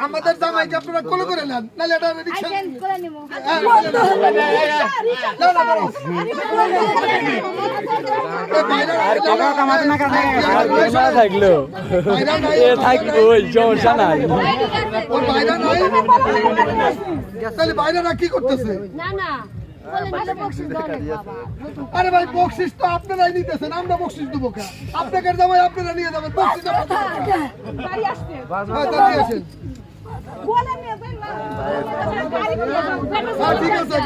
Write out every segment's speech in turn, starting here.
আমাদের জামাইকে আপনারা কোলে করে নেন, নাহলে এটা রিকশা থাকলো থাকবো সমস্যা নাই। ওর বাইরে নাই, তাহলে বাইরেরা কি করতেছে? আরে ভাই বকশিস তো আপনারাই নিতেছেন, আমরা বকশিস দেবো কে? আপনাকে জামাই আপনারা নিয়ে যাবেন, বকশিস আসেন। ঠিক আছে,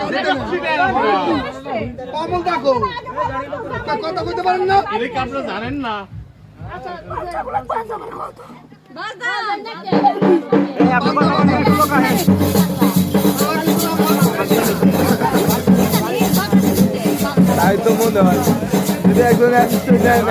কমল দেখো কথা কইতে পারেন না, আপনারা জানেন না। তাই তো মনে হয় যদি একজন অ্যাসিস্ট্যান্ট নেয়